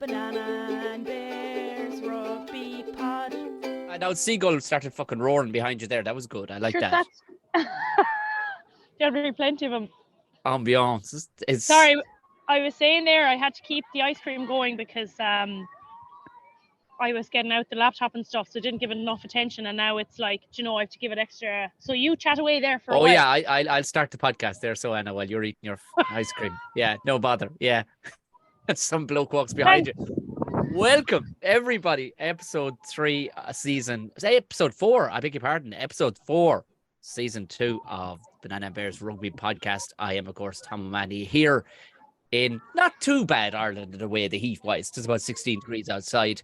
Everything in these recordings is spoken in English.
Banana and Bears Rugby Pod. And now Seagulls started fucking roaring behind you there. That was good. I like Sure, that. There'll be plenty of them. Ambiance. Sorry, I was saying there I had to keep the ice cream going because I was getting out the laptop and stuff, so I didn't give it enough attention. And now it's like, I have to give it extra. So you chat away there for a while. Yeah, I'll start the podcast there, so Anna, while you're eating your ice cream. Yeah, no bother. Yeah. Some bloke walks behind you. Welcome, everybody. Episode 4, I beg your pardon. Episode 4, Season 2 of Banana and Bears Rugby Podcast. I am, of course, Tom O'Mahony here in not too bad Ireland in the way the heat wise. It's about 16 degrees outside.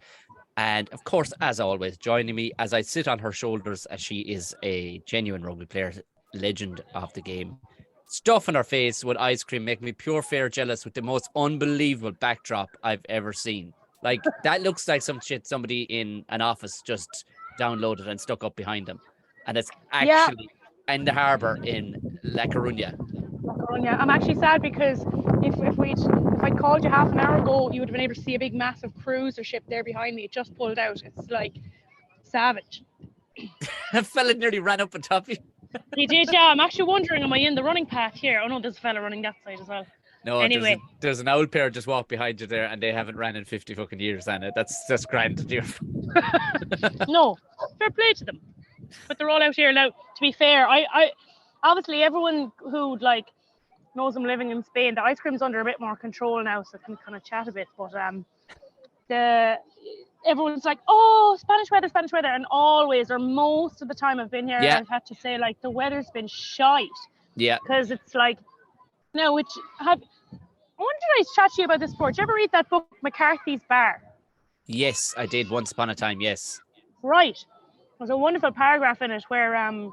And, of course, as always, joining me as I sit on her shoulders, as she is a genuine rugby player, legend of the game. Stuff in her face with ice cream, make me pure fair jealous with the most unbelievable backdrop I've ever seen. Like, that looks like some shit somebody in an office just downloaded and stuck up behind them. And it's actually in the harbour in La Coruña. I'm actually sad because if I'd called you half an hour ago, you would have been able to see a big massive cruiser ship there behind me. It just pulled out. It's like savage. A fella nearly ran up on top of you. He did, yeah. I'm actually wondering, am I in the running path here? Oh no, there's a fella running that side as well. No, anyway, there's an old pair just walked behind you there, and they haven't ran in 50 fucking years, Anna. That's grand. No, fair play to them. But they're all out here now. To be fair, I obviously everyone who knows I'm living in Spain, the ice cream's under a bit more control now, so I can kind of chat a bit. But everyone's like, oh, Spanish weather, and always or most of the time I've been here, I've had to say the weather's been shite. Yeah. Because it's now I wonder did I chat to you about this before? Did you ever read that book, McCarthy's Bar? Yes, I did once upon a time. Yes. Right. There's a wonderful paragraph in it where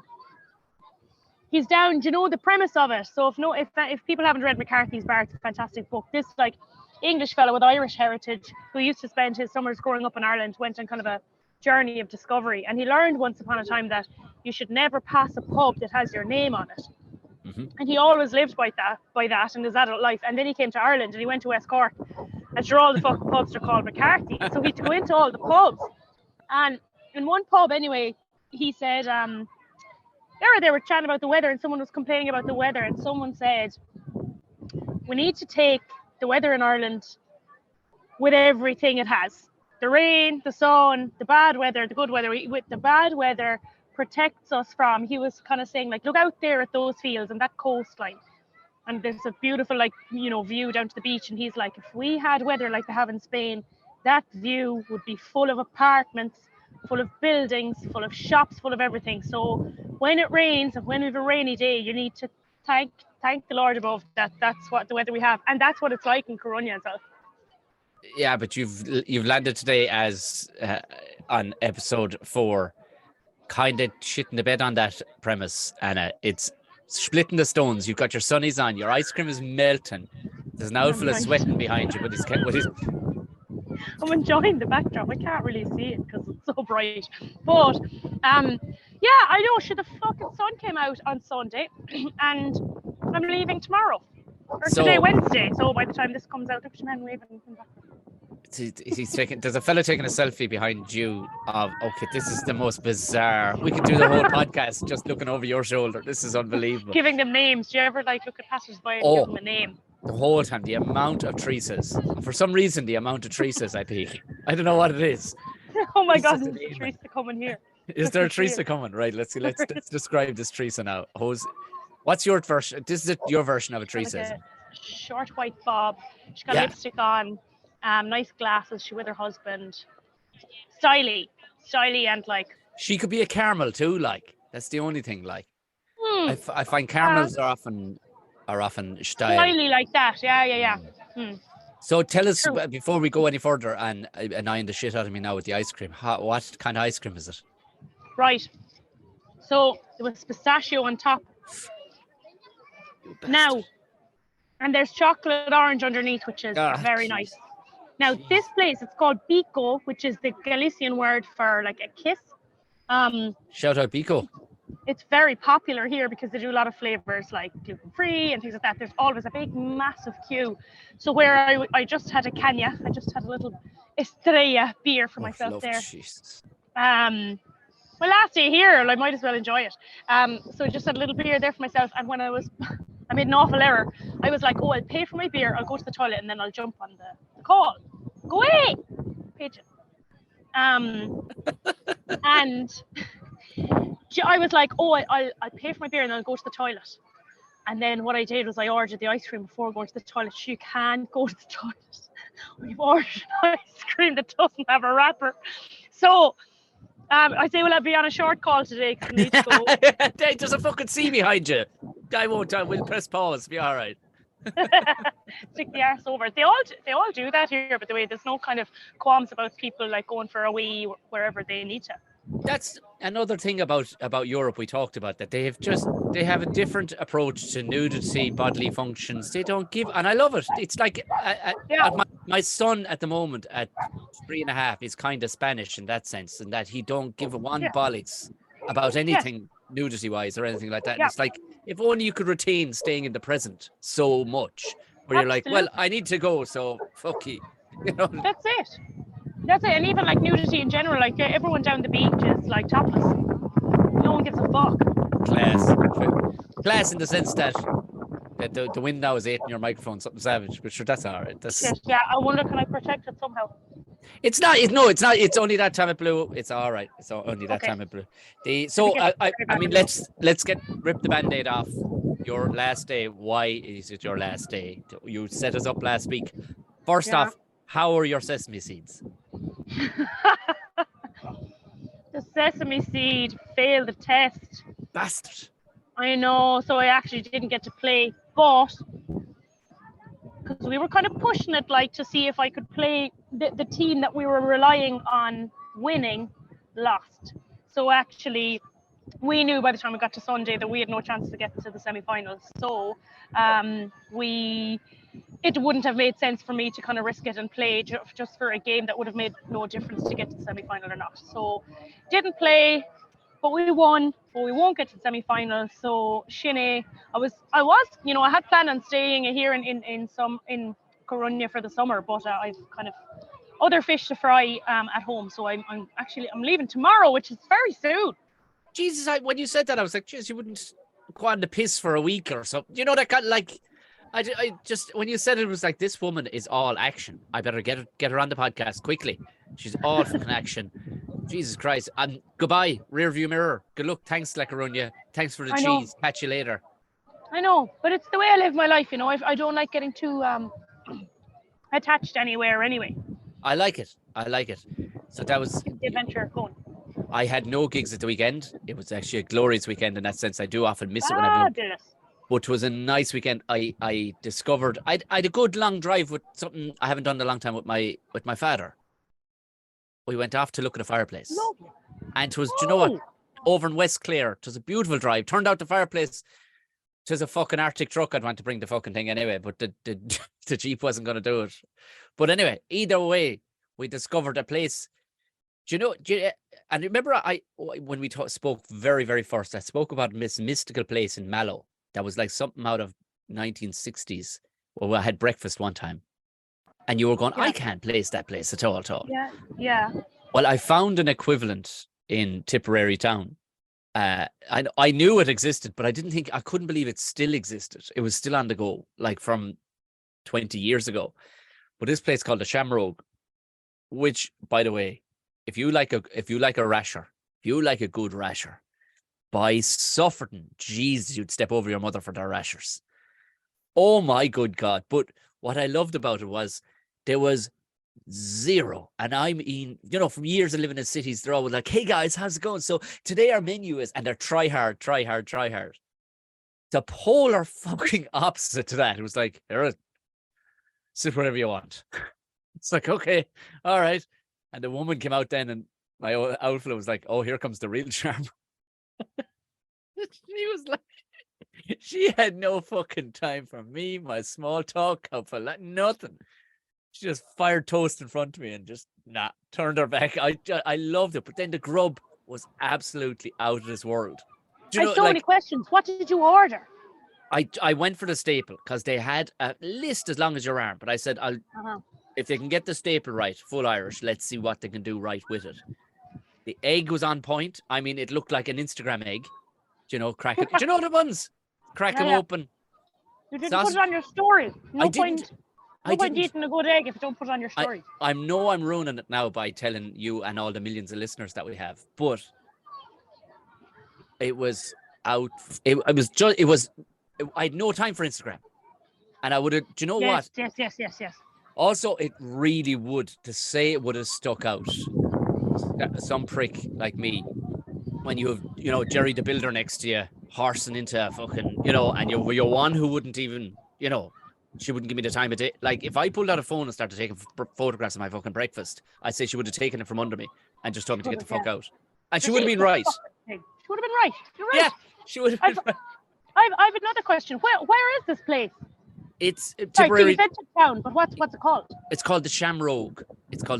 he's down. Do you know the premise of it? So if people haven't read McCarthy's Bar, it's a fantastic book. This English fellow with Irish heritage who used to spend his summers growing up in Ireland went on kind of a journey of discovery, and he learned once upon a time that you should never pass a pub that has your name on it. Mm-hmm. And he always lived by that in his adult life. And then he came to Ireland and he went to West Cork, and sure, all the fucking pubs are called McCarthy. So he had to go into all the pubs. And in one pub anyway, he said they were chatting about the weather, and someone was complaining about the weather, and someone said, we need to take the weather in Ireland with everything it has. The rain, the sun, the bad weather, the good weather. With the bad weather protects us from, he was kind of saying, look out there at those fields and that coastline. And there's a beautiful, view down to the beach. And he's like, if we had weather like they have in Spain, that view would be full of apartments, full of buildings, full of shops, full of everything. So when it rains and when we have a rainy day, you need to thank the Lord above that. That's what the weather we have. And that's what it's like in Coruña as well. Yeah, but you've landed today as on episode 4, kind of shitting the bed on that premise, Anna. It's splitting the stones. You've got your sunnies on, your ice cream is melting. There's an owl full of sweating behind you, but I'm enjoying the backdrop. I can't really see it because it's so bright. But I know. The fucking sun came out on Sunday, and I'm leaving tomorrow. Or today, Wednesday. So by the time this comes out, there's a man waving. There's a fella taking a selfie behind you. This is the most bizarre. We could do the whole podcast just looking over your shoulder. This is unbelievable. Giving them names. Do you ever look at passers-by and give them a name? The whole time, the amount of Teresa's. For some reason, the amount of Teresa's I pick. I don't know what it is. Oh my God, there's a Teresa coming here. Is there a Teresa coming? Right, let's describe this Teresa now. What's your version? This is your version of a Teresa. Like a short white bob. She's got lipstick on. Nice glasses. She's with her husband. Styly, and she could be a caramel too. That's the only thing. I find caramels are often style. Styly like that. Yeah. So tell us before we go any further, and annoying the shit out of me now with the ice cream. What kind of ice cream is it? Right. So there was pistachio on top. Now, and there's chocolate orange underneath, which is very nice. Now, this place, it's called Bico, which is the Galician word for a kiss. Shout out Bico. it's very popular here because they do a lot of flavors like gluten-free and things like that. There's always a big, massive queue. So where I just had a Canya, I just had a little Estrella beer for myself there. Jesus. My last day here, I might as well enjoy it. So I just had a little beer there for myself. And when I made an awful error. I was like, oh, I'll pay for my beer, I'll go to the toilet, and then I'll jump on the call. Go away, pigeon. And I was like, oh, I'll pay for my beer and I'll go to the toilet. And then what I did was I ordered the ice cream before going to the toilet. You can't go to the toilet. We've ordered ice cream that doesn't have a wrapper. So I say, well, I'll be on a short call today because I need to go. There's a fucking sea behind you. I won't. We'll press pause. Be all right. Stick the arse over. They all do that here, by the way. There's no kind of qualms about people like going for a wee wherever they need to. That's another thing about Europe we talked about, that they have a different approach to nudity, bodily functions. They don't give, and I love it. It's like my son at the moment at 3.5 is kind of Spanish in that sense, in that he don't give one bollocks about anything nudity wise or anything like that. It's like, if only you could retain staying in the present so much, where you're like, well, I need to go, so fuck you. You know? That's it. And even like nudity in general, like everyone down the beach is like topless. No one gives a fuck. Class in the sense that the wind now is eating your microphone, something savage, but sure, that's all right. Yeah, I wonder, can I protect it somehow? It's not. It's not. It's only that time it blew. It's all right. It's only that time it blew. I mean, let's rip the Band-Aid off. Your last day. Why is it your last day? You set us up last week. First off, how are your sesame seeds? The sesame seed failed the test. Bastard. I know. So I actually didn't get to play, but because we were kind of pushing it, like, to see if I could play the team that we were relying on winning lost. So actually, we knew by the time we got to Sunday that we had no chance to get to the semi-finals. So it wouldn't have made sense for me to kind of risk it and play just for a game that would have made no difference to get to the semi-final or not. So didn't play, but we won, but we won't get to the semi-final. So Shinny, I had planned on staying here in Coruña for the summer, but I've kind of other fish to fry at home. So I'm leaving tomorrow, which is very soon. Jesus, when you said that, I was like, geez, you wouldn't go on the piss for a week or something. You know, that kind of like, I just, when you said it, was like, this woman is all action. I better get her on the podcast quickly. She's all fucking action. Jesus Christ. And goodbye, rear view mirror. Good luck. Thanks, Lecarunya. Thanks for the cheese. Catch you later. I know, but it's the way I live my life, you know. I don't like getting too attached anywhere anyway. I like it. So that was the adventure going. I had no gigs at the weekend. It was actually a glorious weekend in that sense. I do often miss it when I'm in. But it was a nice weekend. I discovered I had a good long drive with something I haven't done in a long time with my father. We went off to look at a fireplace. Lovely. And it was, do you know what? Over in West Clare. It was a beautiful drive. Turned out the fireplace, it was a fucking Arctic truck. I'd want to bring the fucking thing anyway, but the Jeep wasn't going to do it. But anyway, either way, we discovered a place. And remember, when we spoke very, very first, I spoke about this mystical place in Mallow that was like something out of 1960s. Well, I had breakfast one time, and you were going, I can't place that place at all. Yeah. Well, I found an equivalent in Tipperary town. I knew it existed, but I couldn't believe it still existed. It was still on the go, like from 20 years ago. But this place called the Shamrogue, which, by the way, if you like a rasher, if you like a good rasher, by Sufferton, Jesus, you'd step over your mother for their rashers. Oh my good God. But what I loved about it was there was zero. And I mean, from years of living in cities, they're always like, hey guys, how's it going? So today our menu is, and they're try hard. The polar fucking opposite to that. It was like, sit wherever you want. It's like, okay, all right. And the woman came out then, and my outfit was like, oh, here comes the real charm. She was like, she had no fucking time for me, my small talk, nothing. She just fired toast in front of me and just turned her back. I loved it. But then the grub was absolutely out of this world. Do I you have know, so many like, questions. What did you order? I went for the staple because they had a list as long as your arm. But I said, Uh-huh. if they can get the staple right, full Irish, let's see what they can do right with it. The egg was on point. I mean, it looked like an Instagram egg. Do you know, crack it? Do you know the ones? Crack them Yeah. open. You didn't put Sausage. it on your story. I didn't. No point eating a good egg if you don't put it on your story. I'm ruining it now by telling you and all the millions of listeners that we have. But it was out. It was. I had no time for Instagram, and I would have. Do you know what? Yes. Also, it really would, to say it would have stuck out. Some prick like me, when you have, Jerry the Builder next to you, horsing into a fucking, and you're one who wouldn't even, she wouldn't give me the time of day. Like, if I pulled out a phone and started taking photographs of my fucking breakfast, I'd say she would have taken it from under me and just told me to get the fuck out. And she would have been right. She would have been right. You're right. Yeah, she would have been right. I've another question. Where is this place? It's Sorry, Tipperary. you said town, but what's it called? It's called the Shamrogue. Oh,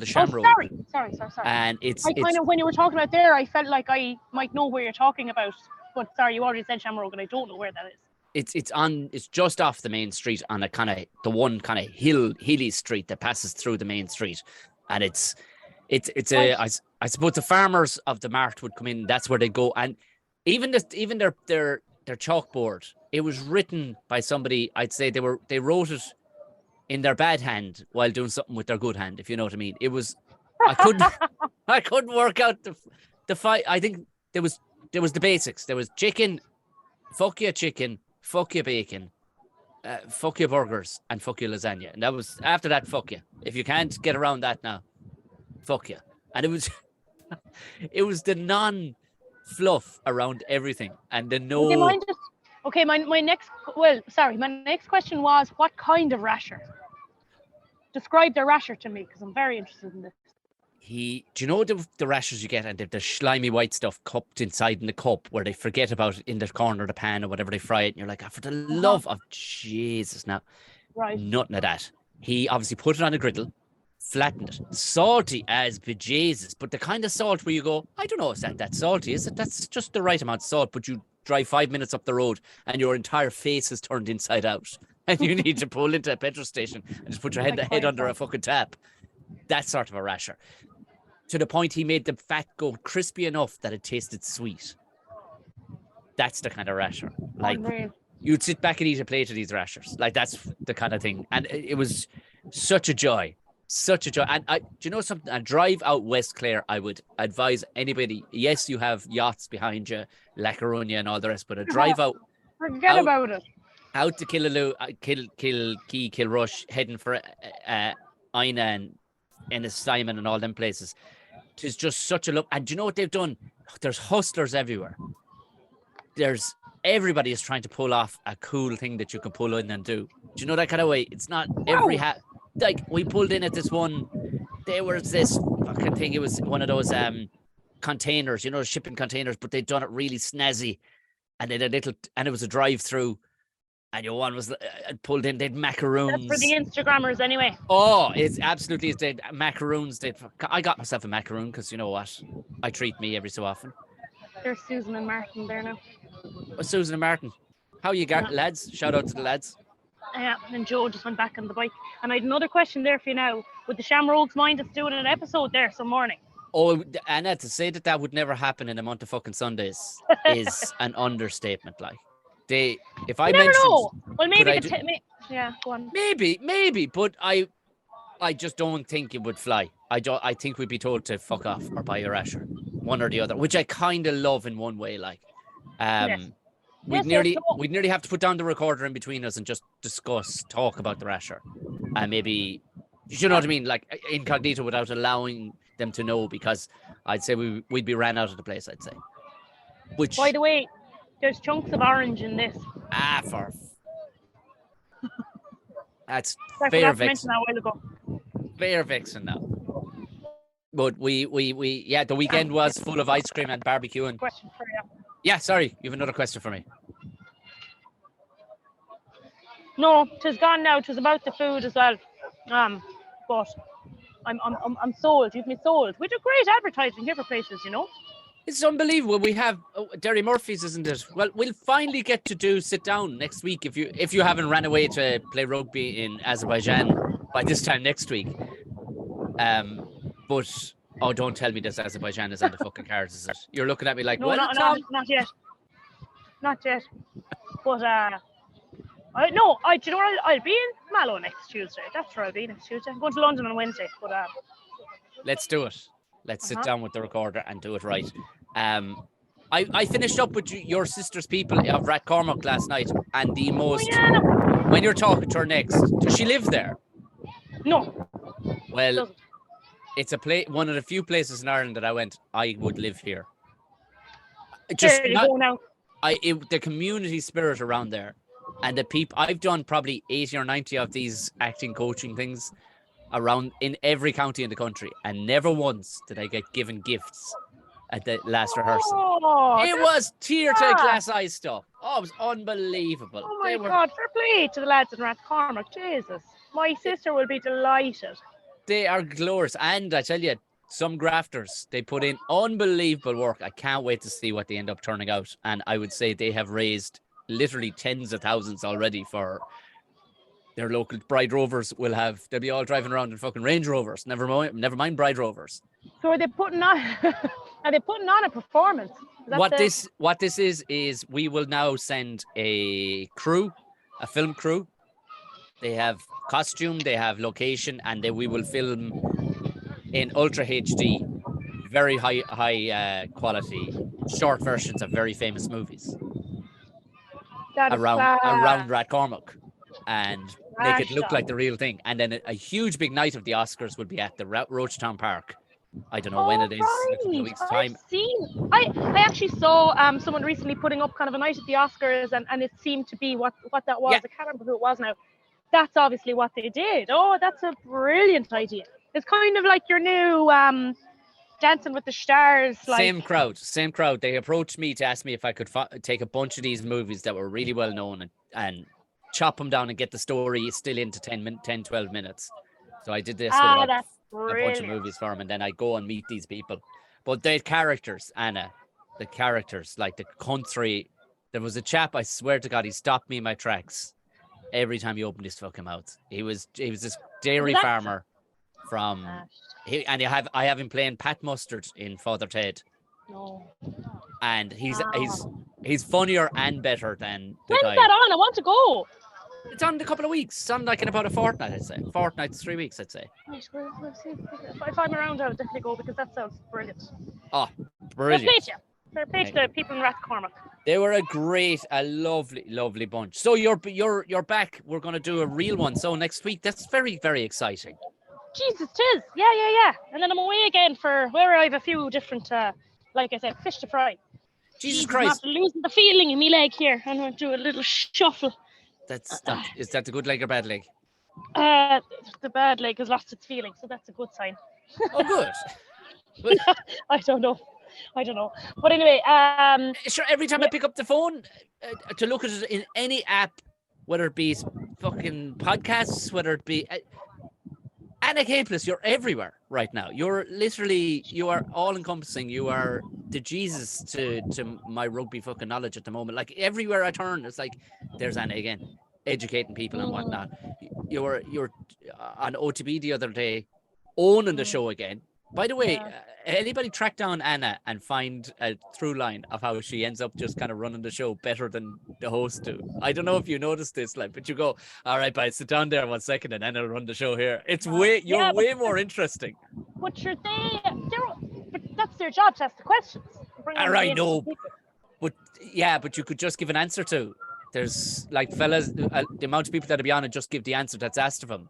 sorry. And it's kind of, when you were talking about there, I felt like I might know where you're talking about. But sorry, you already said Shamrogue, and I don't know where that is. It's just off the main street on the one kind of hilly street that passes through the main street, and it's I suppose the farmers of the mart would come in. That's where they go, and even their chalkboard. It was written by somebody. I'd say they wrote it in their bad hand while doing something with their good hand, if you know what I mean. It was I couldn't work out the fight. I think there was the basics. There was chicken, fuck your chicken, fuck your bacon, fuck your burgers, and fuck your lasagna. And that was after that, fuck you. If you can't get around that now, fuck you. And it was it was the non-fluff around everything and the no. My next question was, what kind of rasher? Describe the rasher to me, because I'm very interested in this. Do you know the rashers you get, and the slimy white stuff cupped inside in the cup where they forget about it in the corner of the pan or whatever they fry it, and you're like, for the love of Jesus now. Right. Nothing of that. He obviously put it on a griddle, flattened it, salty as bejesus, but the kind of salt where you go, I don't know if that's salty, is it? That's just the right amount of salt, but you drive 5 minutes up the road and your entire face is turned inside out and you need to pull into a petrol station and just put your head under a fucking tap. That sort of a rasher. To the point he made the fat go crispy enough that it tasted sweet. That's the kind of rasher. Like, you'd sit back and eat a plate of these rashers. Like, that's the kind of thing. And it was such a joy. Such a joy. And do you know something? A drive out West Clare, I would advise anybody. Yes, you have yachts behind you, La Coruña and all the rest, but a drive out. Forget about it. Out to Killaloo, Kilrush, heading for Ina and Ennis-Simon and all them places. It's just such a look. And do you know what they've done? There's hustlers everywhere. Everybody is trying to pull off a cool thing that you can pull in and do. Do you know that kind of way? It's not every like, we pulled in at this one. There was this fucking thing. It was one of those containers, shipping containers, but they'd done it really snazzy, and and it was a drive-through, and your one was pulled in. They'd macaroons. That's for the Instagrammers, anyway. Oh, it's absolutely. They'd macaroons. I got myself a macaroon because you know what, I treat me every so often. There's Susan and Martin there now. Susan and Martin, how you got, lads? Shout out to the lads. Yeah, and Joe just went back on the bike. And I had another question there for you now. Would the Shamrogues mind us doing an episode there some morning? Oh, Anna, to say that would never happen in a month of fucking Sundays is an understatement. Like, if I mentioned, know. Well, maybe yeah, go on. Maybe, but I just don't think it would fly. I think we'd be told to fuck off or buy a rasher, one or the other, which I kind of love in one way. Like, Yes. we'd nearly have to put down the recorder in between us and just talk about the rasher, and maybe, you know what I mean, like incognito without allowing them to know, because I'd say we'd be ran out of the place. I'd say. Which, by the way, there's chunks of orange in this. That's I fair forgot to mention that a while ago. Fair vixen now. But we the weekend was full of ice cream and barbecuing. Question for you. Yeah, sorry, you have another question for me. No, 'tis gone now. 'Tis about the food as well. But I'm sold. You've me sold. We do great advertising here for places, It's unbelievable. We have Derry Murphy's, isn't it? Well, we'll finally get to sit down next week if you haven't ran away to play rugby in Azerbaijan by this time next week. But don't tell me this Azerbaijan is on the fucking cards, is it? You're looking at me like, No, well, not yet. Not yet. But do you know what? I'll be in Mallow next Tuesday. That's where I'll be next Tuesday. I'm going to London on Wednesday. But let's do it. Let's sit down with the recorder and do it right. I finished up with your sister's people of Rathcormac last night, and the most. When you're talking to her next, does she live there? No. Well, it's one of the few places in Ireland that I went. I would live here. Just there you go now. The community spirit around there, and the people. I've done probably 80 or 90 of these acting coaching things around in every county in the country, and never once did I get given gifts at the last rehearsal. It was tear to glass eye stuff. Oh, it was unbelievable. Oh my God, fair play to the lads in Rathcormac. Jesus, my sister will be delighted. They are glorious, and I tell you, some grafters, they put in unbelievable work. I can't wait to see what they end up turning out, and I would say they have raised literally tens of thousands already for their local Bride Rovers. They'll be all driving around in fucking Range Rovers. Never mind Bride Rovers. So are they putting on a performance? What this is we will now send a film crew. They have costume, they have location, and we will film in Ultra HD, very high quality short versions of very famous movies around Rathcormac, and make it look like the real thing. And then a huge big night of the Oscars will be at the Roachtown Park. I don't know when it is. In a couple of weeks' time. I actually saw someone recently putting up kind of a night at the Oscars, and it seemed to be what that was. Yeah. I can't remember who it was now. That's obviously what they did. Oh, that's a brilliant idea. It's kind of like your new Dancing with the Stars. Same crowd. They approached me to ask me if I could take a bunch of these movies that were really well known and chop them down and get the story still into 10, 12 minutes. So I did this with a bunch of movies for them, and then I go and meet these people. But the characters, Anna, like the country. There was a chap, I swear to God, he stopped me in my tracks every time he opened his fucking mouth. He was this dairy farmer from, I have him playing Pat Mustard in Father Ted. No. And he's funnier and better than the When's guy. that on? I want to go. It's on in a couple of weeks. It's on like in about a fortnight, I'd say. Fortnight to 3 weeks, I'd say. We'll see. If I'm around, I'll definitely go, because that sounds brilliant. Oh, brilliant. Fair play to the people in Rathcormac. They were a lovely bunch. So you're back. We're going to do a real one. So next week, that's very, very exciting. Jesus, tis. Yeah. And then I'm away again for where I have a few different, like I said, fish to fry. Jesus Christ. I'm losing the feeling in my leg here. I'm going to do a little shuffle. Is that the good leg or bad leg? The bad leg has lost its feeling, so that's a good sign. Oh, good. I don't know. But anyway, sure. Every time I pick up the phone to look at it in any app, whether it be fucking podcasts, whether it be Anna Capeless, you're everywhere right now. You are all encompassing. You are the Jesus to my rugby fucking knowledge at the moment. Like everywhere I turn, it's like there's Anna again, educating people and whatnot. You're on OTB the other day, owning the show again. By the way, anybody track down Anna and find a through line of how she ends up just kind of running the show better than the host do? I don't know if you noticed this, but you go, all right, bye, sit down there 1 second, and Anna will run the show here. It's way more interesting. But that's their job to ask the questions. All right, no, but you could just give an answer to. There's like fellas, the amount of people that'll be on and just give the answer that's asked of them,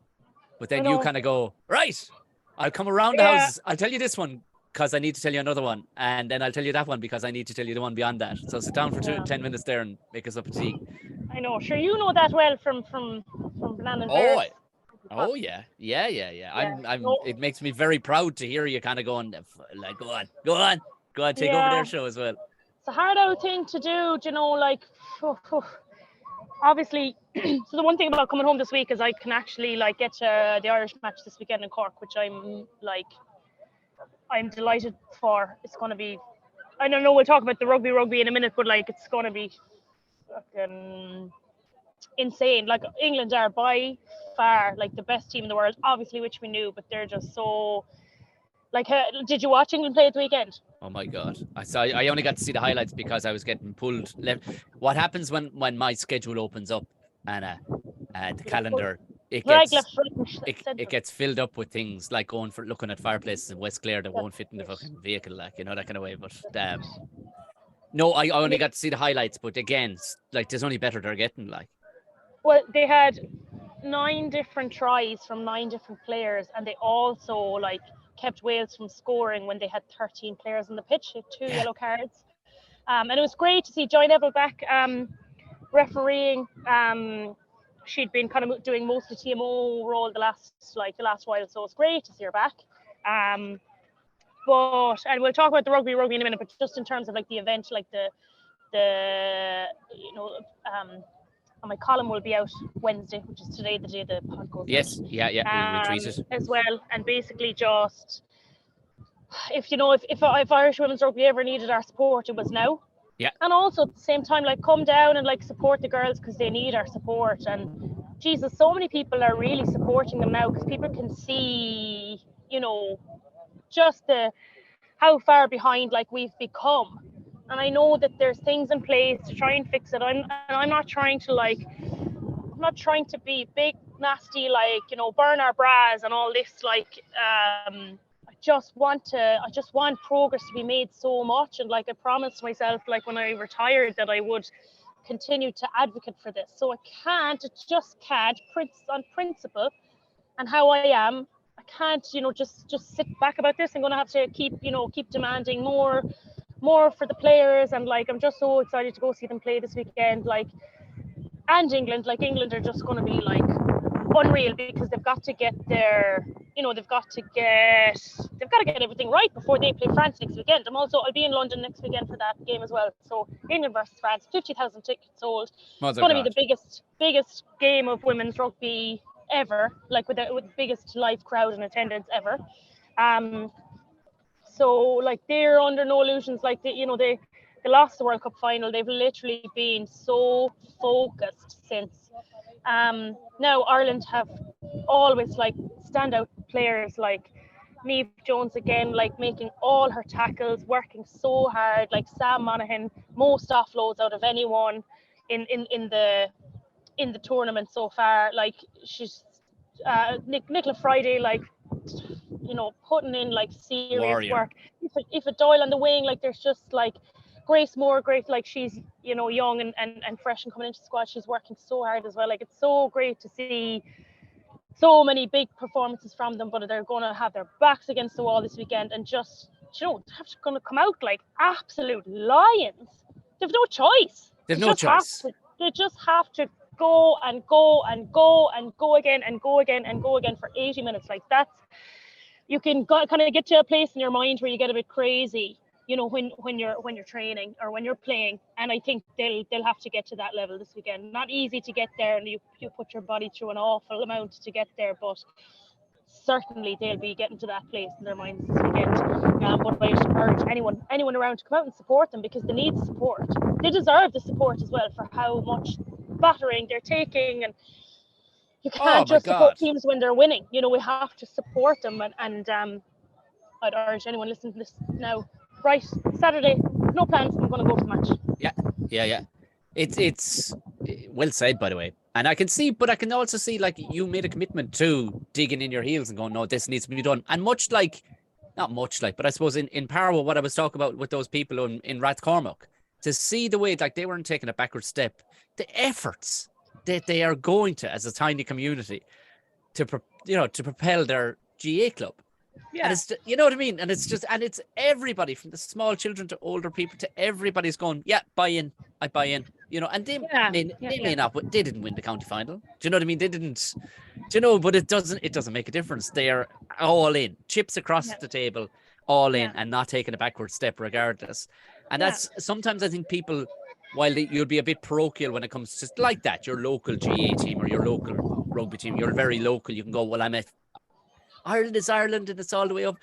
but then you kind of go, right, I'll come around the houses. I'll tell you this one because I need to tell you another one, and then I'll tell you that one because I need to tell you the one beyond that. So sit down for 10 minutes there and make us up a tea. I know. Sure, you know that well from Bland and Oh yeah. It makes me very proud to hear you kind of going like, go on, take over their show as well. It's a hard old thing to do, like. Obviously, so the one thing about coming home this week is I can actually get to the Irish match this weekend in Cork, which I'm delighted for. It's going to be I don't know. We'll talk about the rugby in a minute, but like it's gonna be fucking insane. Like England are by far like the best team in the world, obviously, which we knew, but they're just so. Like, did you watch England play at the weekend? Oh my God! I only got to see the highlights because I was getting pulled left. What happens when my schedule opens up, Anna, the calendar it Right, gets left, right, and centre. it gets filled up with things like going for looking at fireplaces in West Clare that won't fit in the fucking vehicle, like you know that kind of way. But no, I only got to see the highlights. But again, like there's only better they're getting. Like, Well, they had 9 different tries from 9 different players, and they also like kept Wales from scoring when they had 13 players on the pitch, 2 yellow cards. And it was great to see Joy Neville back refereeing. She'd been kind of doing most of the TMO role the last while, so it's great to see her back. And we'll talk about the rugby in a minute, but just in terms of like the event, like the my column will be out Wednesday, which is today, the day the pod goes out. yes, yeah, we retweeted as well, and basically just if Irish women's rugby ever needed our support, it was now. Yeah. And also at the same time, like come down and like support the girls because they need our support. And Jesus, so many people are really supporting them now because people can see, just how far behind like we've become. And I know that there's things in place to try and fix it. I'm not trying to be big, nasty, like, burn our bras and all this. Like, I just want progress to be made so much. And like, I promised myself, like when I retired, that I would continue to advocate for this. So I just can't, on principle and how I am, I can't, just sit back about this. I'm going to have to keep demanding more for the players. And like, I'm just so excited to go see them play this weekend. Like, and England are just going to be like unreal because they've got to get they've got to get everything right before they play France next weekend. I'll be in London next weekend for that game as well. So England versus France, 50,000 tickets sold. It's going to be the biggest game of women's rugby ever, like with the biggest live crowd in attendance ever. So like they're under no illusions. Like they lost the World Cup final. They've literally been so focused since. Now Ireland have always like standout players like Niamh Jones again, like making all her tackles, working so hard. Like Sam Monaghan, most offloads out of anyone in the tournament so far. Like she's Nicola Friday, like putting in like serious work. If a Doyle on the wing, like there's just like Grace Moore, like she's young and fresh and coming into the squad. She's working so hard as well. Like it's so great to see so many big performances from them, but they're going to have their backs against the wall this weekend and just going to come out like absolute lions. They've no choice. They just have to go and go and go and go again and go again and go again for 80 minutes. Like that's, you can kind of get to a place in your mind where you get a bit crazy, when you're training or when you're playing. And I think they'll have to get to that level this weekend. Not easy to get there, and you put your body through an awful amount to get there, but certainly they'll be getting to that place in their minds this weekend. But I just urge anyone around to come out and support them because they need support. They deserve the support as well for how much battering they're taking, and you can't just support teams when they're winning. We have to support them, and I'd urge anyone listening to this now. Right, Saturday, no plans. I'm going to go to the match. Yeah. It's well said, by the way. And I can also see like you made a commitment to digging in your heels and going, no, this needs to be done. And not much like, but I suppose in power with what I was talking about with those people in Rathcormac, to see the way like they weren't taking a backward step, the efforts that they are going to as a tiny community to propel their GA club. Yeah. And it's, you know what I mean? And it's everybody from the small children to older people to everybody's going, yeah, buy in, I buy in, and they may not, they didn't win the county final. Do you know what I mean? They didn't, but it doesn't make a difference. They are all in, chips across the table, all in and not taking a backward step regardless. And that's sometimes I think people, while you'll be a bit parochial when it comes to like that, your local GA team or your local rugby team, you're very local. You can go, well, I'm at Ireland is Ireland and it's all the way up.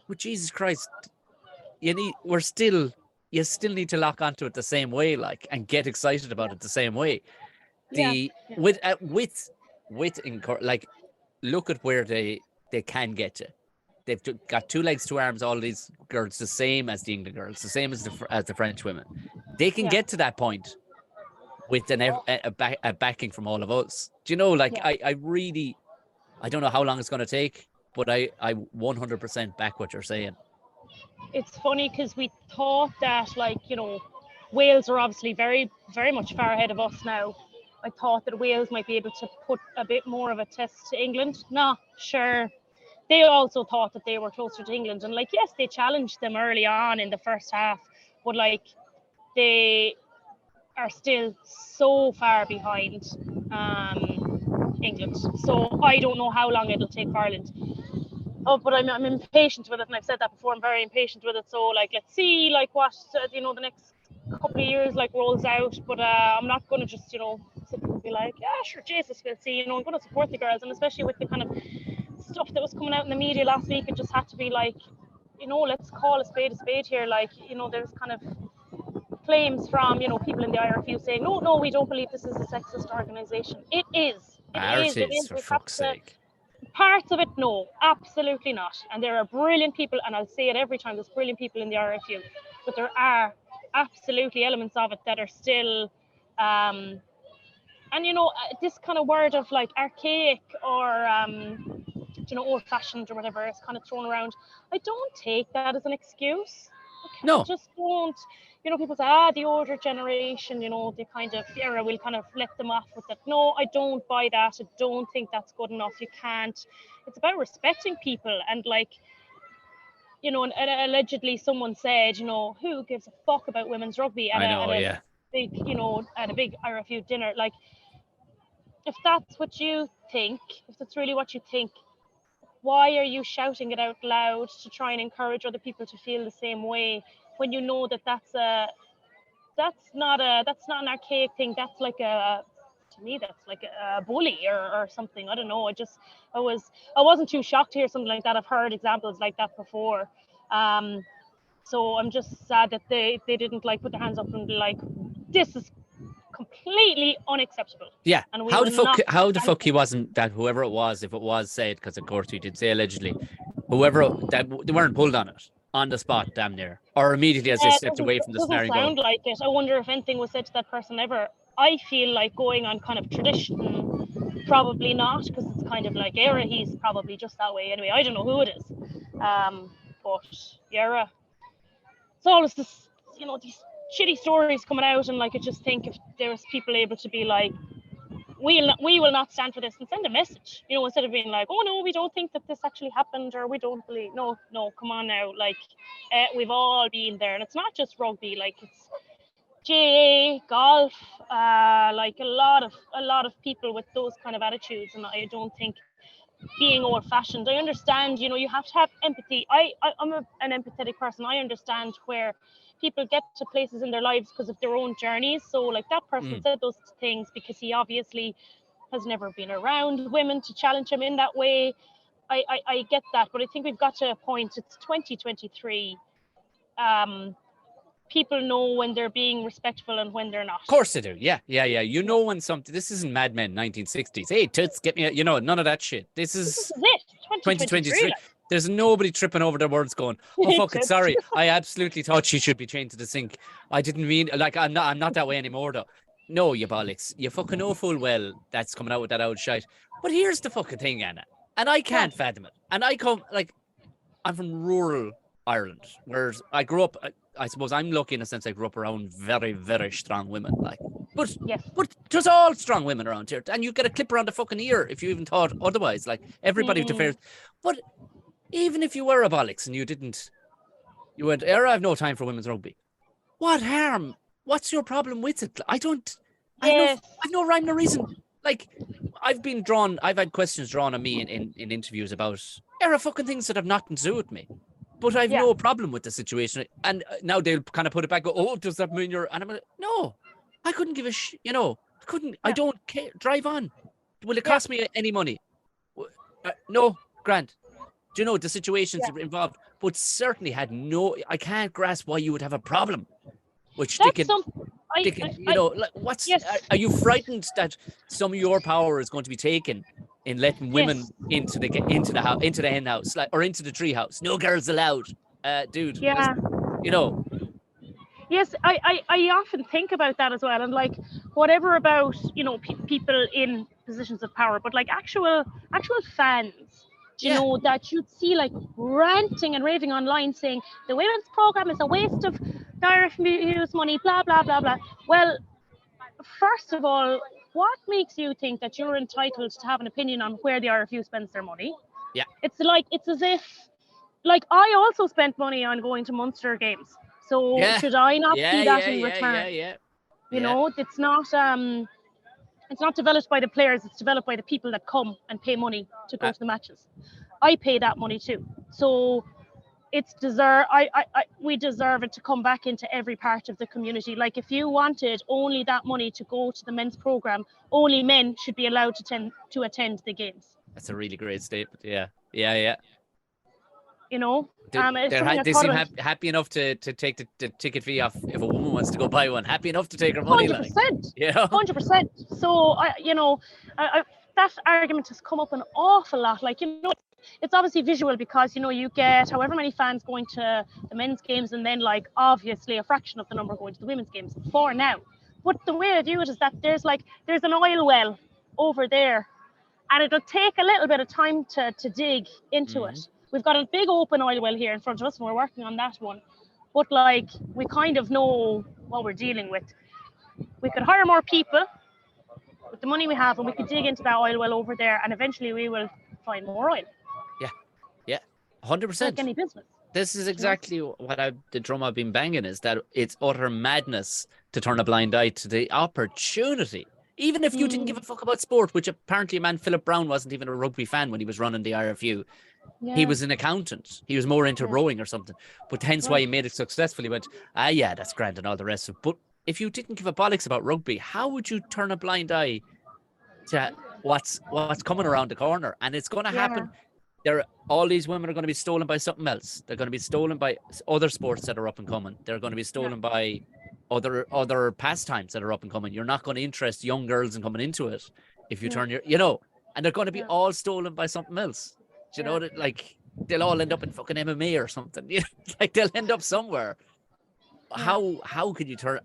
But Jesus Christ, you still need to lock onto it the same way, like, and get excited about it the same way. With like, look at where they can get to. They've got 2 legs, 2 arms. All these girls, the same as the England girls, the same as the French women. They can get to that point with a backing from all of us. Do you know? Like, I really, I don't know how long it's going to take, but I 100% back what you're saying. It's funny because we thought that, like, Wales are obviously very, very much far ahead of us now. I thought that Wales might be able to put a bit more of a test to England. Nah, sure. They also thought that they were closer to England. And, like, yes, they challenged them early on in the first half. But, like, they are still so far behind England. So I don't know how long it'll take for Ireland. Oh, but I'm impatient with it, and I've said that before. I'm very impatient with it. So, like, let's see, like, what the next couple of years like rolls out. But I'm not going to just sit and be like, yeah, sure, Jesus, we'll see. I'm going to support the girls, and especially with the kind of stuff that was coming out in the media last week, it just had to be like, let's call a spade here. Like, there's kind of claims from people in the IRFU saying, no, we don't believe this is a sexist organisation. It is. It is. For fuck's sake. Parts of it, no, absolutely not. And there are brilliant people, and I'll say it every time, there's brilliant people in the RFU, but there are absolutely elements of it that are still, and this kind of word of like archaic or, old-fashioned or whatever is kind of thrown around. I don't take that as an excuse. No. I just don't. People say, the older generation, the kind of era will kind of let them off with it. No, I don't buy that. I don't think that's good enough. You can't. It's about respecting people. And like, and allegedly someone said, who gives a fuck about women's rugby at a big IRFU dinner? Like, if that's what you think, if that's really what you think, why are you shouting it out loud to try and encourage other people to feel the same way? When you know that's not an archaic thing. That's like to me that's like a bully or something. I don't know. I wasn't too shocked to hear something like that. I've heard examples like that before. So I'm just sad that they didn't like put their hands up and be like, this is completely unacceptable. Yeah. How the fuck he wasn't, that whoever it was, if it was said, because of course he did say allegedly, whoever, that they weren't pulled on it on the spot, damn near, or immediately as they stepped away from the scenario. It doesn't sound like it. I wonder if anything was said to that person ever. I feel like going on kind of tradition, probably not, because it's kind of like Era. He's probably just that way anyway. I don't know who it is, but Era. It's always this, these shitty stories coming out, and like I just think if there's people able to be like, we will not stand for this, and send a message, instead of being like, oh no, we don't think that this actually happened, or we don't believe. No, come on now, like we've all been there, and it's not just rugby, like it's GAA, golf, like a lot of people with those kind of attitudes, and I don't think being old-fashioned. I understand, you have to have empathy. I'm an empathetic person. I understand where people get to places in their lives because of their own journeys. So like that person said those things because he obviously has never been around women to challenge him in that way. I get that, but I think we've got to a point. It's 2023. People know when they're being respectful and when they're not. Of course they do. Yeah. When something, this isn't Mad Men 1960s. Hey, toots, get me, none of that shit. This is it. 2023. Like. There's nobody tripping over their words going, oh, fuck it, sorry. I absolutely thought she should be chained to the sink. I didn't mean, like, I'm not that way anymore, though. No, you bollocks. You fucking know full well that's coming out with that old shite. But here's the fucking thing, Anna. And I can't fathom it. And I'm from rural Ireland, whereas I grew up, I suppose I'm lucky in a sense I grew up around very, very strong women. But there's all strong women around here. And you get a clip around the fucking ear if you even thought otherwise. Like, everybody defers. But even if you were a bollocks and you went, I've no time for women's rugby. What harm? What's your problem with it? I've no rhyme or reason. Like, I've had questions drawn on me in interviews about fucking things that have nothing to do with me. But I've no problem with the situation. And now they'll kind of put it back, go, oh, does that mean you're... And I'm like, no, I couldn't give a I couldn't, I don't care. Drive on. Will it cost me any money? No, grand. Do you know the situations Yeah. involved? But certainly had no. I can't grasp why you would have a problem with That's sticking. I Like, what's yes, are you frightened that some of your power is going to be taken in letting women yes, into the house, into the hen house, like, or into the tree house? No girls allowed, dude. yeah. You know, Yes, I often think about that as well, and like whatever about people in positions of power, but like actual fans, yeah, that you'd see like ranting and raving online saying the women's program is a waste of Irish News money, blah blah blah blah. Well, first of all, what makes you think that you're entitled to have an opinion on where the RFU spends their money? yeah, It's as if like I also spent money on going to Munster games. So yeah, should I not yeah, see that yeah, in yeah, yeah, return? yeah, You yeah. know, it's not developed by the players, it's developed by the people that come and pay money to go Uh, to the matches. I pay that money too. So we deserve it to come back into every part of the community. Like if you wanted only that money to go to the men's program, only men should be allowed to attend the games. That's a really great statement. Yeah, yeah, yeah. You know, They, it's something I they thought seem about. happy enough to take the ticket fee off if a woman wants to go buy one. Happy enough to take her money, Hundred like, percent, you know. 100%. So that argument has come up an awful lot. Like it's obviously visual because you get however many fans going to the men's games, and then like obviously a fraction of the number going to the women's games for now. But the way I view it is that there's an oil well over there, and it'll take a little bit of time to dig into it. We've got a big open oil well here in front of us, and we're working on that one. But like we kind of know what we're dealing with. We could hire more people with the money we have, and we could dig into that oil well over there, and eventually we will find more oil. Yeah, 100%. Like any business. This is exactly what the drum I've been banging is that it's utter madness to turn a blind eye to the opportunity. Even if you didn't give a fuck about sport, which apparently a man, Philip Brown, wasn't even a rugby fan when he was running the RFU. Yeah. He was an accountant. He was more into rowing or something. But hence why he made it successful. He went, yeah, that's grand and all the rest of it. But if you didn't give a bollocks about rugby, how would you turn a blind eye to what's coming around the corner? And it's going to happen. All these women are going to be stolen by something else. They're going to be stolen by other sports that are up and coming. They're going to be stolen by other pastimes that are up and coming. You're not going to interest young girls in coming into it if you turn and they're going to be all stolen by something else. Do you know that, like, they'll all end up in fucking MMA or something? Like they'll end up somewhere. How could you turn?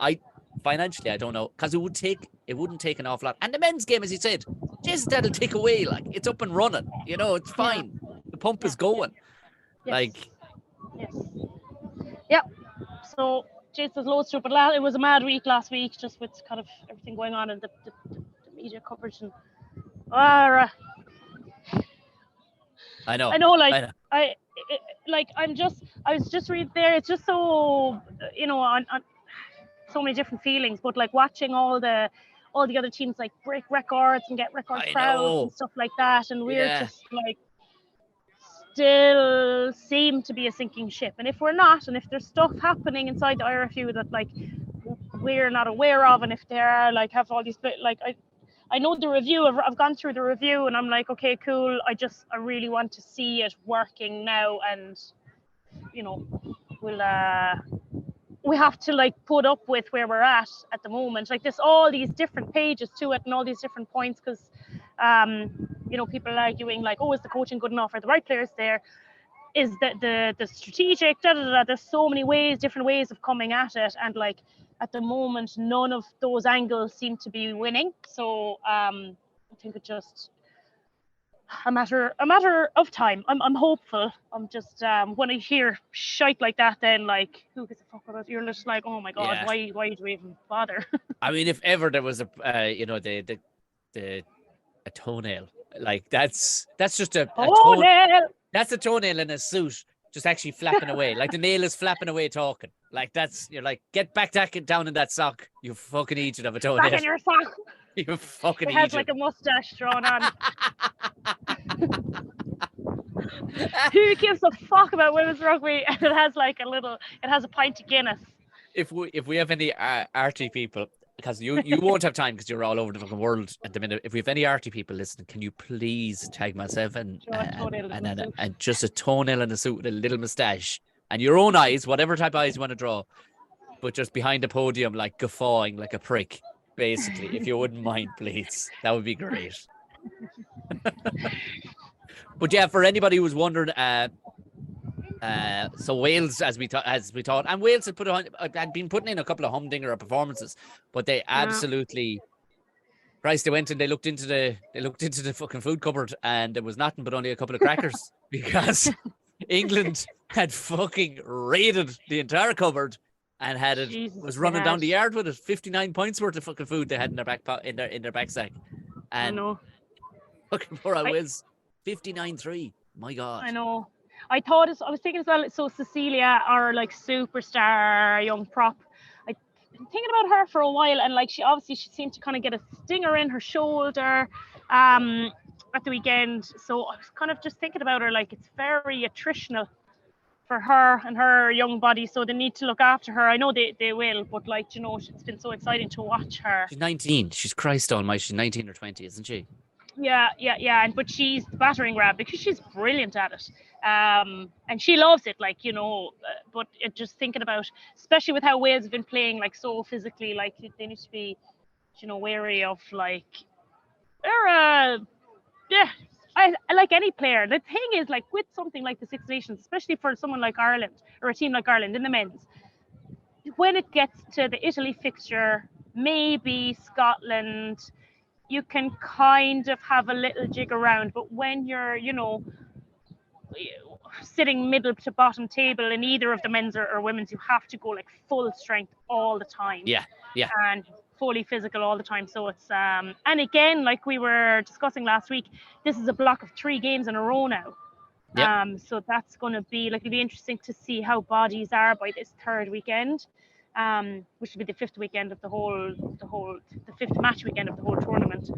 Financially, I don't know, because it wouldn't take an awful lot. And the men's game, as you said, just that'll take away. Like it's up and running. It's fine. The pump is going. Yes. Like. Yes. Yeah. So, there's loads to it, but it was a mad week last week, just with kind of everything going on and the media coverage and. I know. Like I was just reading there. It's just so on so many different feelings, but like watching all the other teams like break records and get record crowds and stuff like that, and we're just like still seem to be a sinking ship. And if we're not, and if there's stuff happening inside the RFU that like we're not aware of, and if there are like have all these like I know the review. I've gone through the review, and I'm like, okay, cool. I really want to see it working now, and we have to like put up with where we're at the moment. Like there's all these different pages to it, and all these different points, because people are arguing like, oh, is the coaching good enough? Are the right players there? Is the strategic? There's so many different ways of coming at it, and like. At the moment, none of those angles seem to be winning. So I think it's just a matter of time. I'm hopeful. I'm just when I hear shite like that, then like who gives a fuck about it? You're just like, oh my god, why do we even bother? I mean, if ever there was a a toenail, like that's just a toenail. That's a toenail in a suit. Just actually flapping away, like the nail is flapping away talking. Like you're like, get back down in that sock, you fucking idiot of a toenail. Back in your sock. You fucking idiot. It has like a mustache drawn on. Who gives a fuck about women's rugby? And it has a pint of Guinness. If we have any arty people, because you won't have time because you're all over the fucking world at the minute. If we have any arty people listening, can you please tag myself and just a toenail and a suit with a little moustache and your own eyes, whatever type of eyes you want to draw, but just behind the podium, like guffawing like a prick, basically. If you wouldn't mind, please, that would be great. But yeah, for anybody who was wondering, so Wales, as we thought, and Wales had been putting in a couple of humdinger performances, but they absolutely, Christ, they went and they looked into the fucking food cupboard, and there was nothing but only a couple of crackers because England had fucking raided the entire cupboard and was running down the yard with it. 59 points worth of fucking food they had in their back sack, and I know. fucking poor old Wales, 59-3. My God. I know. I was thinking as well, so Cecilia, our like superstar young prop, I've been thinking about her for a while, and like she seemed to kind of get a stinger in her shoulder at the weekend. So I was kind of just thinking about her, like it's very attritional for her and her young body, so they need to look after her. I know they will, but like, you know, it's been so exciting to watch her. She's 19. She's Christ almighty. She's 19 or 20, isn't she? Yeah. But she's the battering ram because she's brilliant at it. And she loves it, like, you know, but just thinking about, especially with how Wales have been playing, like, so physically, like, they need to be, you know, wary of, like, I like any player. The thing is, like, with something like the Six Nations, especially for someone like Ireland or a team like Ireland in the men's, when it gets to the Italy fixture, maybe Scotland, you can kind of have a little jig around, but when you're, you know, sitting middle to bottom table in either of the men's or women's, you have to go like full strength all the time. Yeah. And fully physical all the time. So it's and again, like we were discussing last week, this is a block of 3 games in a row now. Yep. So that's going to be like, it'll be interesting to see how bodies are by this third weekend. Which will be the 5th weekend of the 5th match weekend of the whole tournament.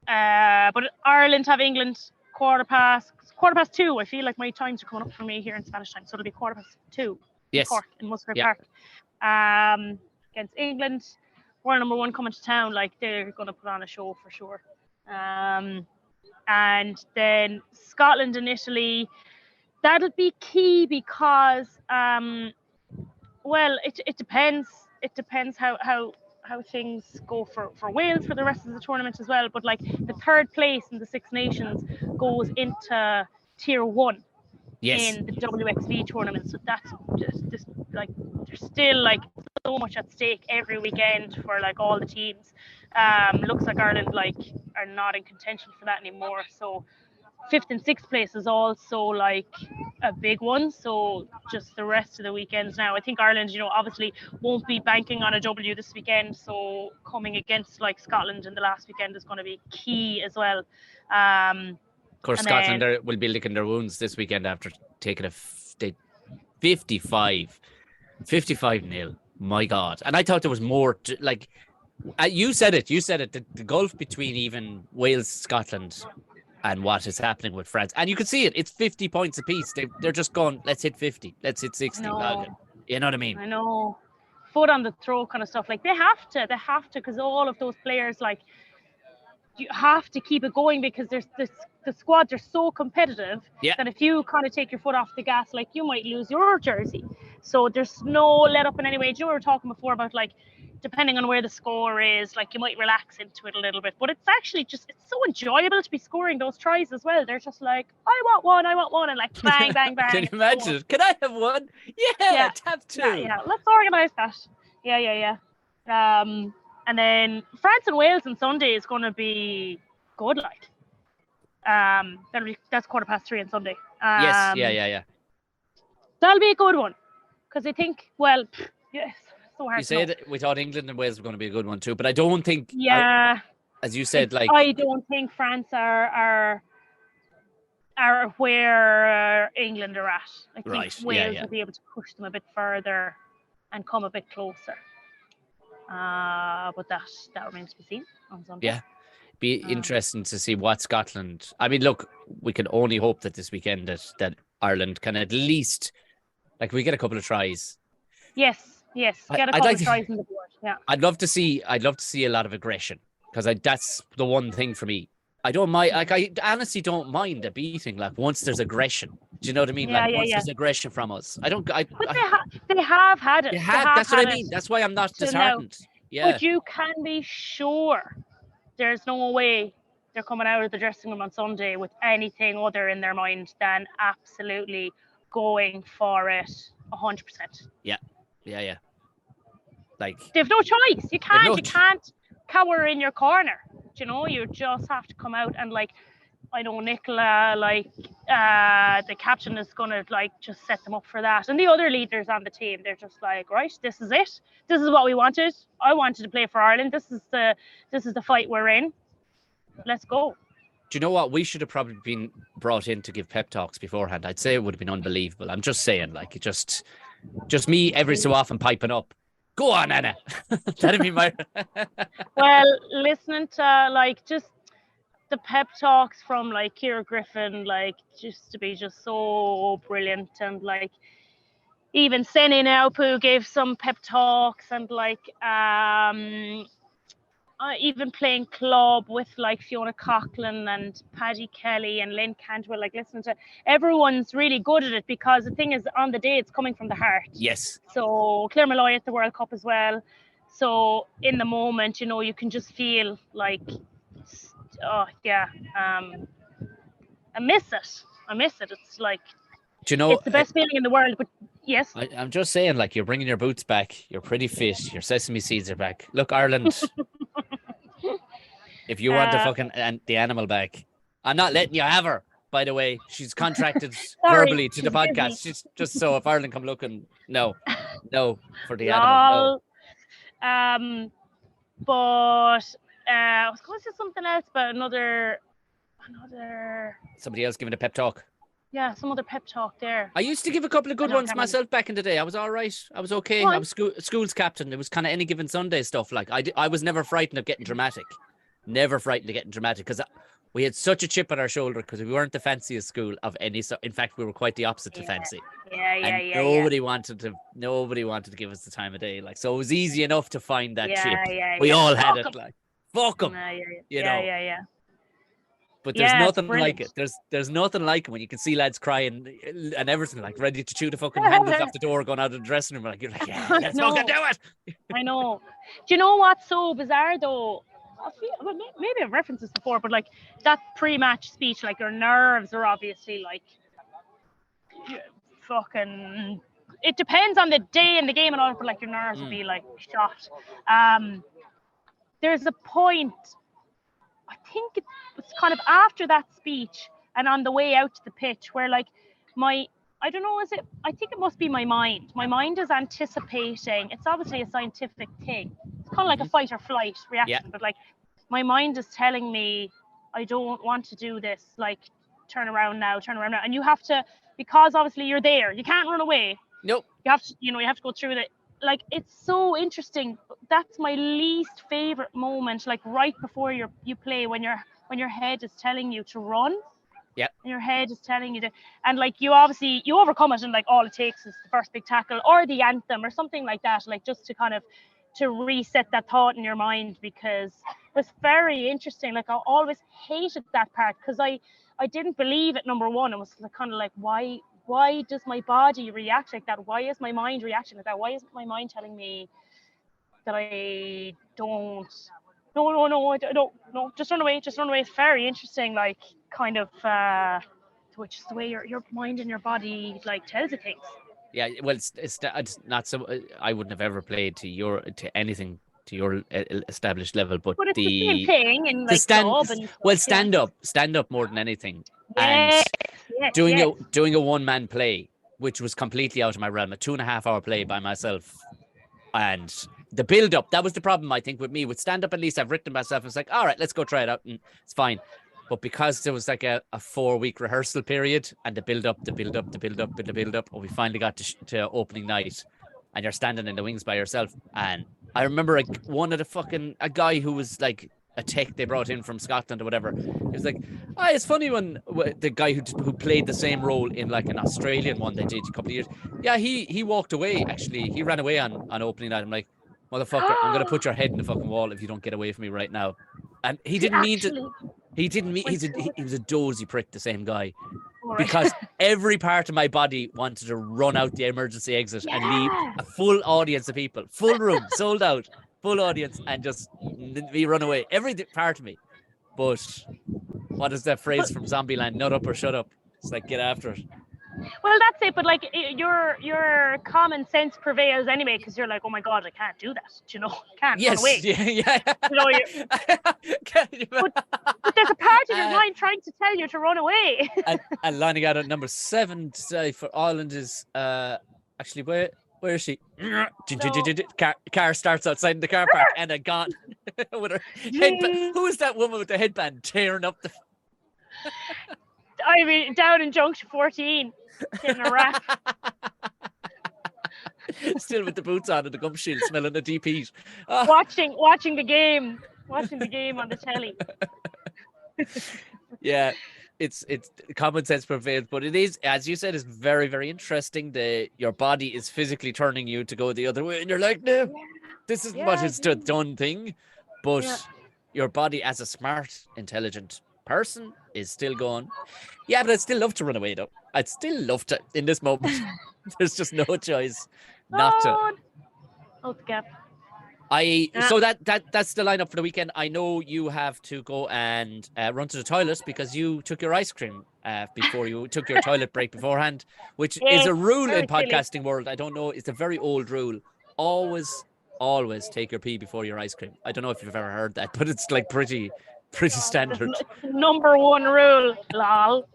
But Ireland have England quarter past 2. I feel like my times are coming up for me here in Spanish time, so it'll be 2:15. Yes. Cork in Musgrave Park. Against England, world number 1 coming to town, like they're going to put on a show for sure. And then Scotland and Italy. That'll be key because, it depends. It depends how things go for Wales for the rest of the tournament as well. But like the 3rd place in the Six Nations goes into Tier 1 in the WXV tournament. So that's just like there's still like so much at stake every weekend for like all the teams. Looks like Ireland like are not in contention for that anymore. So 5th and 6th place is also like a big one. So just the rest of the weekends now. I think Ireland, you know, obviously won't be banking on a W this weekend. So coming against like Scotland in the last weekend is going to be key as well. Of course, Scotland will be licking their wounds this weekend after taking a 55-0. My God. And I thought there was more like you said it, the gulf between even Wales, Scotland, and what is happening with France. And you can see it. It's 50 points apiece. They're just going, let's hit 50. Let's hit 60. You know what I mean? I know. Foot on the throat kind of stuff. Like they have to, because all of those players, like, you have to keep it going because there's the squads are so competitive that if you kind of take your foot off the gas, like you might lose your jersey. So there's no let up in any way. You were talking before about like, depending on where the score is, like you might relax into it a little bit, but it's actually just, it's so enjoyable to be scoring those tries as well. They're just like, I want one, and like bang, bang, bang. Can you imagine it? Can I have one? Yeah. Tap 2. Yeah. Let's organise that. Yeah. And then France and Wales on Sunday is going to be good, like. That's 3:15 on Sunday. Yes. Yeah. That'll be a good one, because I think, yes. You said we thought England and Wales were going to be a good one too, but I don't think. As you said, like I don't think France are where England are at. I think Wales will be able to push them a bit further and come a bit closer. But that remains to be seen on Sunday. Yeah, be interesting to see what Scotland. I mean, look, we can only hope that this weekend that Ireland can at least, like, we get a couple of tries. Yes. Yes, get a I'd couple like of to- tries on the board. Yeah. I'd love to see a lot of aggression, because that's the one thing for me. I don't mind. Like, I honestly don't mind a beating. Like, once there's aggression, do you know what I mean? Yeah, Like, yeah, once yeah. there's aggression from us, I don't. But they have had it. They They have. have That's what I had mean. it. That's why I'm not So now- disheartened. Yeah. But you can be sure there's no way they're coming out of the dressing room on Sunday with anything other in their mind than absolutely going for it 100%. Yeah. Like, They've no choice. You They've no can't. You can't cower in your corner. Do you know? You just have to come out and, like, I know Nicola, like, the captain is gonna, like, just set them up for that, and the other leaders on the team, they're just like, right, this is it. This is what we wanted. I wanted to play for Ireland. This is the fight we're in. Let's go. do you know what? We should have probably been brought in to give pep talks beforehand. I'd say it would have been unbelievable. I'm just saying, like, it just me every so often piping up. Go on, Anna. That'd be my. Well, listening to, like, just the pep talks from, like, Ciara Griffin, like, just to be just so brilliant, and, like, even Sene Naupu gave some pep talks, and, like, even playing club with, like, Fiona Coughlin and Paddy Kelly and Lynn Cantwell, like, listening to everyone's really good at it, because the thing is, on the day, it's coming from the heart. Yes. So Claire Malloy at the World Cup as well. So in the moment, you know, you can just feel like, oh yeah, I miss it. It's like, Do you know? it's the best feeling in the world. But yes, I'm just saying, like, you're bringing your boots back. You're pretty fit. Your sesame seeds are back. Look, Ireland. If you want the animal back, I'm not letting you have her. By the way, she's contracted verbally to the she's podcast. busy. She's just so if Ireland come looking, no for the animal. No. But I was going to say something else, but another, Somebody else giving a pep talk. yeah, some other pep talk there. I used to give a couple of good I know, ones can't remember. myself back in the day. I was all right. I was okay. Go on. I was school's captain. It was kind of any given Sunday stuff. Like, I was never frightened of getting dramatic. Never frightened of getting dramatic, because we had such a chip on our shoulder, because we weren't the fanciest school of any sort. In fact, we were quite the opposite to fancy. And nobody wanted to give us the time of day. Like, so it was easy enough to find that chip. We all had it. Like, fuck them. Yeah. But there's Yeah, it's nothing like brilliant. it. There's nothing like it when you can see lads crying and everything, like ready to chew the fucking handles off the door, going out of the dressing room. Like, you're like, yeah, let's No. fucking do it. I know. Do you know what's so bizarre though? Well, maybe I've referenced this before, but, like, that pre-match speech, like, your nerves are obviously, like, fucking. It depends on the day and the game and all, but, like, your nerves will be, like, shot. There's a point, I think it's kind of after that speech and on the way out to the pitch, where, like, I don't know, I think it must be my mind. My mind is anticipating. It's obviously a scientific thing. It's kind of like a fight or flight reaction, but, like, my mind is telling me, I don't want to do this. Like, turn around now. And you have to, because obviously you're there. You can't run away. Nope. You have to go through that. Like, it's so interesting. That's my least favorite moment. Like, right before you play, when your head is telling you to run. Yeah. And your head is telling you to, and, like, you overcome it, and, like, all it takes is the first big tackle or the anthem or something like that, like, just to kind of to reset that thought in your mind, because it was very interesting. Like, I always hated that part, because I didn't believe it. Number one, it was, like, kind of like, why does my body react like that? Why is my mind reacting like that? Why isn't my mind telling me that I don't? No, I don't. No, just run away. It's very interesting, like, kind of, which is the way your mind and your body, like, tells you things. Yeah, well, it's not so. I wouldn't have ever played to your established level, but But it's the same thing, and, like, stand up more than anything, yes, and doing a one man play, which was completely out of my realm, a 2.5 hour play by myself, and the build up. That was the problem, I think, with me. With stand up, at least I've written myself. It's like, all right, let's go try it out, and it's fine. But because there was, like, a 4-week rehearsal period, and the build up, and we finally got to opening night, and you're standing in the wings by yourself. And I remember, like, a guy who was, like, a tech they brought in from Scotland or whatever. He was like, it's funny when the guy who played the same role in like an Australian one they did a couple of years. Yeah, he walked away. Actually, he ran away on opening night. I'm like, motherfucker, I'm gonna put your head in the fucking wall if you don't get away from me right now. And he didn't mean to. He didn't mean. He was a dozy prick, the same guy. Because every part of my body wanted to run out the emergency exit and leave a full audience of people, full room, sold out, full audience, and just me run away. Every part of me. But what is that phrase from Zombieland? Nut up or shut up. It's like, get after it. Well, that's it. But like your common sense prevails anyway, because you're like, oh my god, I can't do that. You know, can't run away. Yeah. You know, but there's a part of your mind trying to tell you to run away. and lining out at number 7 today for Ireland is actually where is she? Car starts outside in the car park and a gun with her headband. Who is that woman with the headband tearing up the? I mean, down in Junction 14, getting a wrap. Still with the boots on and the gum shield, smelling the deep heat. Watching the game on the telly. Yeah, it's common sense prevails, but it is, as you said, is very, very interesting. Your body is physically turning you to go the other way, and you're like, no, this is what it's the done thing. But your body, as a smart, intelligent person, is still going, yeah, but I'd still love to run away though. I'd still love to in this moment. There's just no choice not to. Oh, the gap. So that's the lineup for the weekend. I know you have to go and run to the toilet because you took your ice cream before you took your toilet break beforehand, which is a rule in podcasting world. I don't know. It's a very old rule. Always take your pee before your ice cream. I don't know if you've ever heard that, but it's like pretty standard. Number one rule, lol.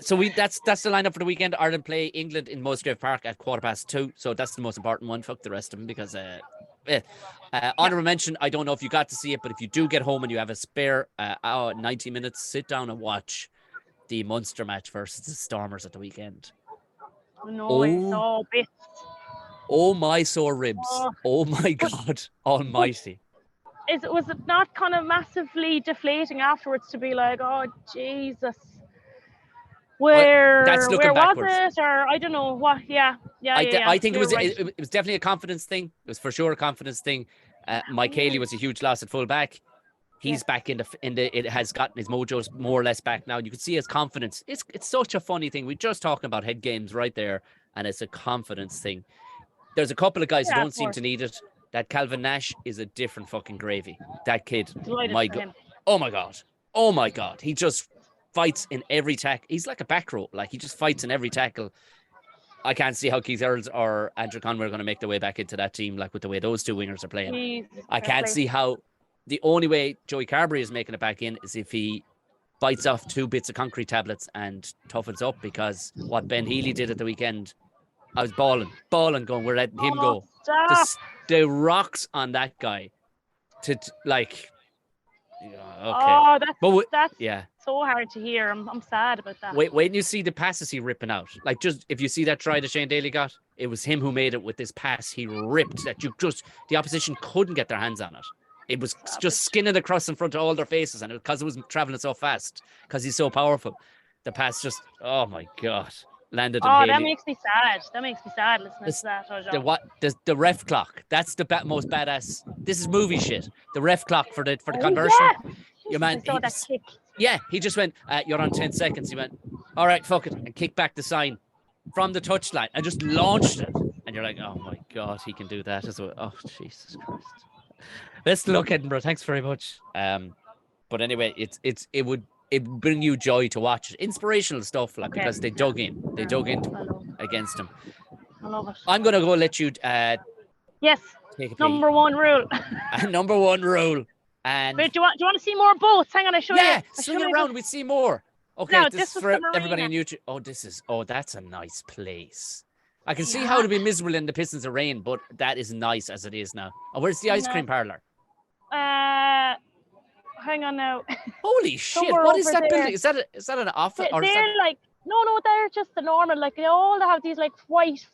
So that's the lineup for the weekend. Ireland play England in Musgrave Park at 2:15. So that's the most important one. Fuck the rest of them because honorable mention. I don't know if you got to see it, but if you do get home and you have a spare 90 minutes, sit down and watch the Munster match versus the Stormers at the weekend. No, bits. Oh my sore ribs! Oh my God Almighty! Was it not kind of massively deflating afterwards to be like, oh Jesus? Where was it, or I don't know what? I think it was definitely a confidence thing. It was for sure a confidence thing. Mike Haley was a huge loss at fullback. He's back in the. It has gotten his mojo's more or less back now. You can see his confidence. It's such a funny thing. We're just talking about head games right there, and it's a confidence thing. There's a couple of guys who don't seem to need it. That Calvin Nash is a different fucking gravy. That kid, my God, oh my God, he just fights in every tackle. He's like a back row. Like, he just fights in every tackle. I can't see how Keith Earls or Andrew Conway are going to make their way back into that team, like with the way those two wingers are playing. I can't see how. The only way Joey Carberry is making it back in is if he bites off 2 bits of concrete tablets and toughens up, because what Ben Healy did at the weekend, I was bawling, going, we're letting him go. The rocks on that guy to like. Okay. That's so hard to hear. I'm sad about that. Wait till you see the passes he ripping out. Like, just if you see that try that Shane Daly got, it was him who made it with this pass he ripped that the opposition couldn't get their hands on it. It was just skinning across in front of all their faces, and because it was traveling so fast, because he's so powerful, the pass just, oh my God, landed in Haley. That makes me sad. Listening to that. The ref clock. That's the most badass. This is movie shit. The ref clock for the conversion. Yeah. Your man. That kick. Yeah, he just went, you're on 10 seconds. He went, all right, fuck it, and kicked back the sign from the touchline and just launched it. And you're like, oh my God, he can do that as well. Oh, Jesus Christ. Let's look, Edinburgh. Thanks very much. But anyway, it would bring you joy to watch it. Inspirational stuff, like, because they dug in against him. I love it. I'm gonna go let you yes, number one rule. Number one rule. And wait, do you want to see more boats? Hang on, I show you. Yeah, swing it around. We see more. Okay, no, this is for everybody on YouTube. That's a nice place. I can see how to be miserable in the Pistons of rain, but that is nice as it is now. And where's the ice cream parlor? Hang on now. Holy shit! What is that building? Is that an office? They're like no, they're just the normal. Like they all have these like white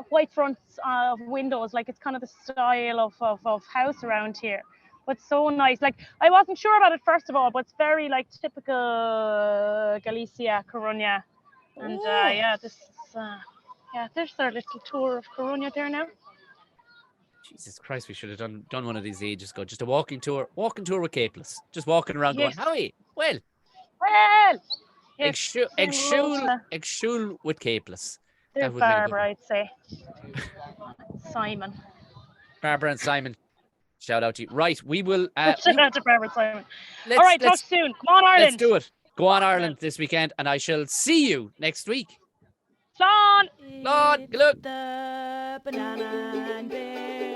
white fronts of windows. Like it's kind of the style of house around here. But so nice. Like I wasn't sure about it first of all, but it's very like typical Galicia, Coruña. And yeah, this is yeah, there's our little tour of Coruña there now. Jesus Christ, we should have done one of these ages ago. Just a walking tour with Capeless. Just walking around Yes. going, Howie, well, Yes, Exul with Capeless. there's That would make a good Barbara, one. I'd say. Simon. Barbara and Simon, shout out to you. Right, we will. Shout out to Barbara and Simon. Let's, All right, talk let's, soon. Come on, Ireland. let's do it. Go on, Ireland, this weekend, and I shall see you next week. Slán. Lord, It's good luck. the banana and bear.